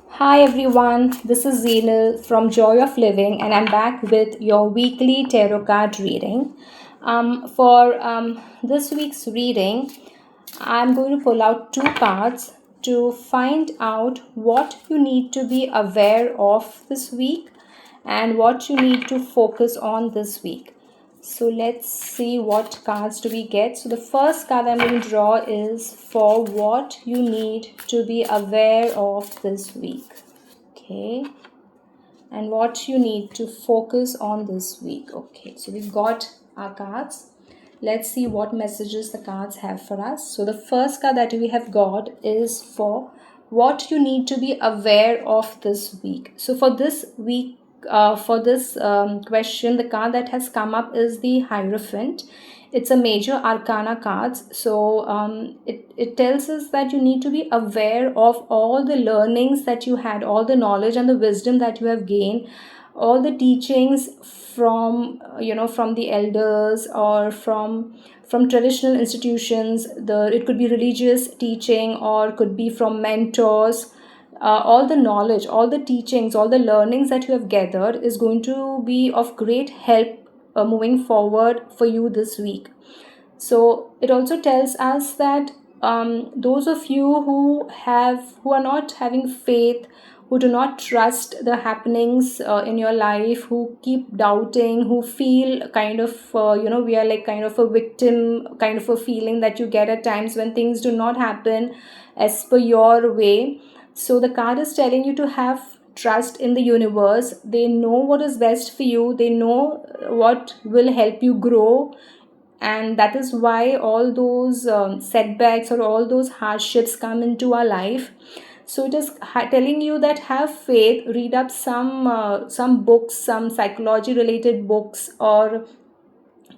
Hi everyone, this is Zinal from Joy of Living, and I'm back with your weekly tarot card reading. For this week's reading, I'm going to pull out two cards to find out what you need to be aware of this week and what you need to focus on this week. So let's see what cards do we get. So the first card I'm going to draw is for what you need to be aware of this week. Okay. And what you need to focus on this week. Okay. So we've got our cards. Let's see what messages the cards have for us. So the first card that we have got is for what you need to be aware of this week. So for this week, for this question, the card that has come up is the Hierophant. It's a major arcana card. So it tells us that you need to be aware of all the learnings that you had, all the knowledge and the wisdom that you have gained, all the teachings from from the elders or from traditional institutions. It could be religious teaching or could be from mentors. All the knowledge, all the teachings, all the learnings that you have gathered is going to be of great help moving forward for you this week. So it also tells us that those of you who are not having faith, who do not trust the happenings in your life, who keep doubting, who feel kind of we are like kind of a victim, kind of a feeling that you get at times when things do not happen as per your way. So the card is telling you to have trust in the universe. They know what is best for you. They know what will help you grow, and that is why all those setbacks or all those hardships come into our life. So it is telling you that have faith, read up some books, some psychology related books, or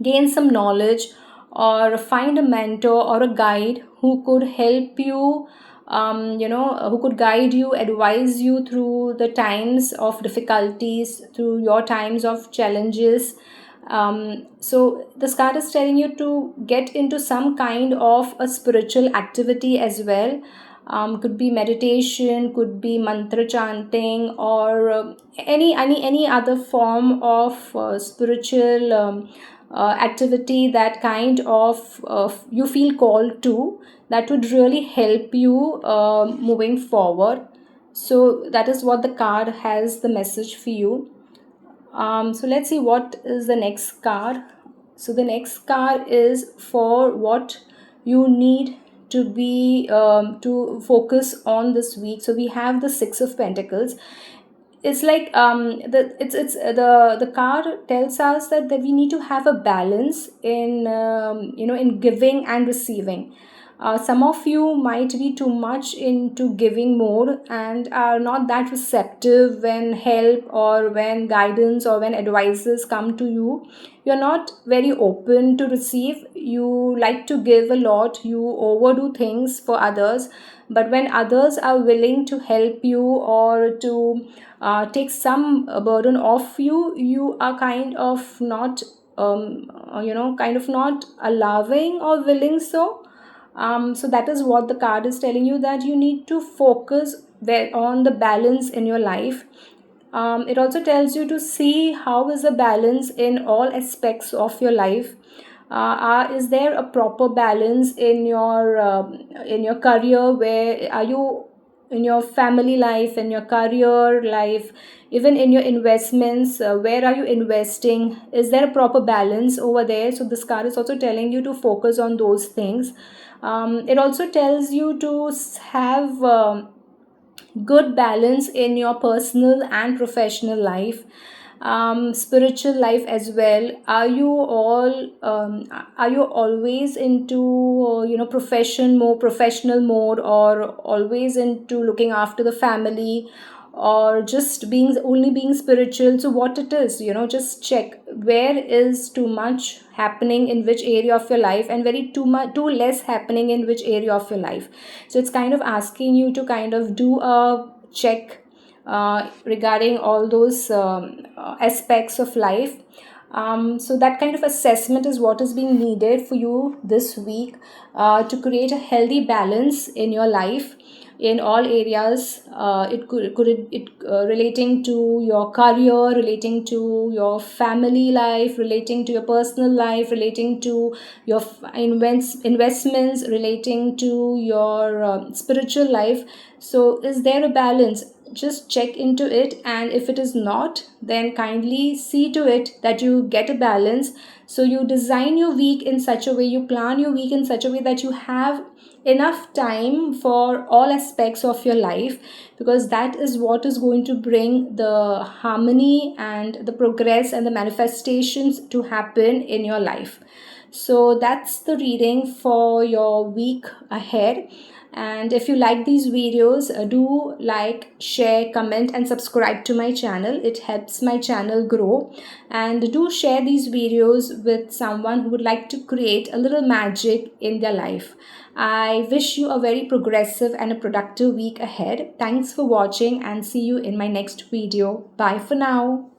gain some knowledge, or find a mentor or a guide who could help you, who could guide you, advise you through the times of difficulties, through your times of challenges. So this card is telling you to get into some kind of a spiritual activity as well. Could be meditation, could be mantra chanting, or any other form of spiritual activity that kind of you feel called to, that would really help you moving forward. So that is what the card has the message for you. So let's see what is the next card. So the next card is for what you need to focus on this week. So we have the Six of Pentacles. It's like the card tells us that we need to have a balance in in giving and receiving. Some of you might be too much into giving more and are not that receptive when help or when guidance or when advices come to you. You're not very open to receive. You like to give a lot. You overdo things for others. But when others are willing to help you or to take some burden off you, you are kind of not kind of not allowing or willing. So that is what the card is telling you, that you need to focus on the balance in your life. It also tells you to see how is the balance in all aspects of your life. Is there a proper balance in your career? Where are you in your family life, in your career life, even in your investments? Where are you investing? Is there a proper balance over there? So this card is also telling you to focus on those things. It also tells you to have good balance in your personal and professional life, spiritual life as well. Are you always into professional mode, or always into looking after the family, or just being spiritual? So what it is, just check where is too much happening in which area of your life, and very too less happening in which area of your life. So it's kind of asking you to kind of do a check regarding all those aspects of life. So that kind of assessment is what is being needed for you this week to create a healthy balance in your life. in all areas. It relating to your career, relating to your family life, relating to your personal life, relating to your investments, relating to your spiritual life. So is there a balance? Just check into it, and if it is not, then kindly see to it that you get a balance. So you design your week in such a way, you plan your week in such a way that you have enough time for all aspects of your life, because that is what is going to bring the harmony and the progress and the manifestations to happen in your life. So that's the reading for your week ahead. And if you like these videos, do like, share, comment, and subscribe to my channel. It helps my channel grow. And do share these videos with someone who would like to create a little magic in their life. I wish you a very progressive and a productive week ahead. Thanks for watching, and see you in my next video. Bye for now.